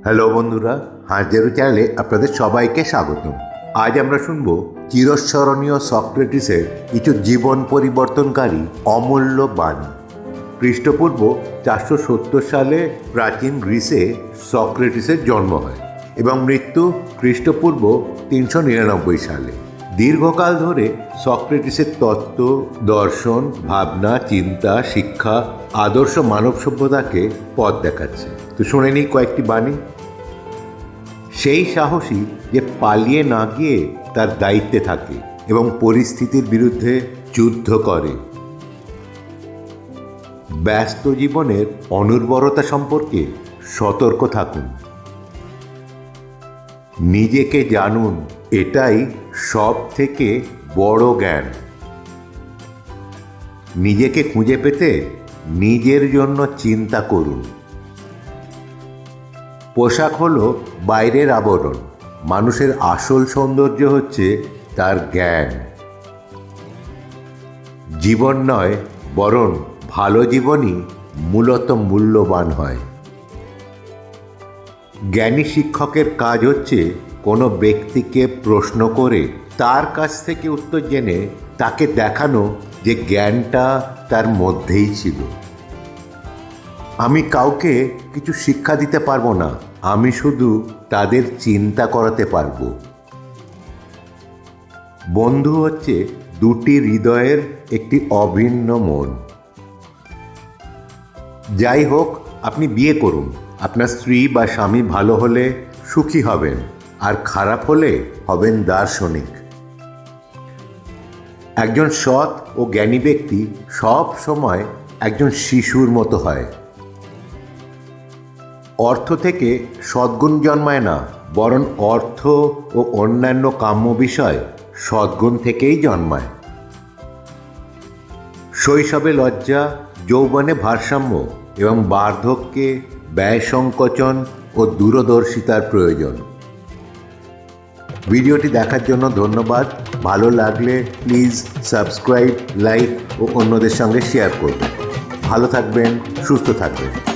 Hello বন্ধুরা, হাজারো চ্যানেলে আপনাদের সবাইকে স্বাগতম। আজ আমরা শুনব চিরস্মরণীয় সক্রেটিসের কিছু জীবন পরিবর্তনকারী অমূল্য বাণী। খ্রিস্টপূর্ব 470 সালে প্রাচীন গ্রিসে সক্রেটিসের জন্ম হয় এবং মৃত্যু খ্রিস্টপূর্ব 399 সালে। দীর্ঘকাল ধরে সক্রেটিসের তত্ত্ব, দর্শন, ভাবনা, চিন্তা, শিক্ষা, আদর্শ মানব সভ্যতাকে পথ দেখাচ্ছে। তো শুনে নিই কয়েকটি বাণী। সেই সাহসী যে পালিয়ে না গিয়ে তার দায়িত্বে থাকে এবং পরিস্থিতির বিরুদ্ধে যুদ্ধ করে। ব্যস্ত জীবনের অনুর্বরতা সম্পর্কে সতর্ক থাকুন। নিজেকে জানুন, এটাই সব থেকে বড় জ্ঞান। নিজেকে খুঁজে পেতে নিজের জন্য চিন্তা করুন। পোশাক হলো বাইরের আবরণ, মানুষের আসল সৌন্দর্য হচ্ছে তার জ্ঞান। জীবন নয়, বরং ভালো জীবনই মূলত মূল্যবান হয়। জ্ঞানী শিক্ষকের কাজ হচ্ছে কোনো ব্যক্তিকে প্রশ্ন করে তার কাছ থেকে উত্তর জেনে তাকে দেখানো যে জ্ঞানটা তার মধ্যেই ছিল। আমি কাউকে কিছু শিক্ষা দিতে পারবো না, আমি শুধু তাদের চিন্তা করাতে পারবো। বন্ধু হচ্ছে দুটি হৃদয়ের একটি অভিন্ন মন। যাই হোক, আপনি বিয়ে করুন, আপনার স্ত্রী বা স্বামী ভালো হলে সুখী হবেন, আর খারাপ হলে হবেন দার্শনিক। একজন সৎ ও জ্ঞানী ব্যক্তি সব সময় একজন শিশুর মতো হয়। অর্থ থেকে সদ্গুণ জন্মায় না, বরং অর্থ ও অন্যান্য কাম্য বিষয় সদ্গুণ থেকেই জন্মায়। শৈশবে লজ্জা, যৌবনে ভারসাম্য এবং বার্ধক্যে ব্যয় সংকোচন ও দূরদর্শিতার প্রয়োজন। ভিডিওটি দেখার জন্য ধন্যবাদ। ভালো লাগলে প্লিজ সাবস্ক্রাইব, লাইক ও অন্যদের সঙ্গে শেয়ার করবেন। ভালো থাকবেন, সুস্থ থাকবেন।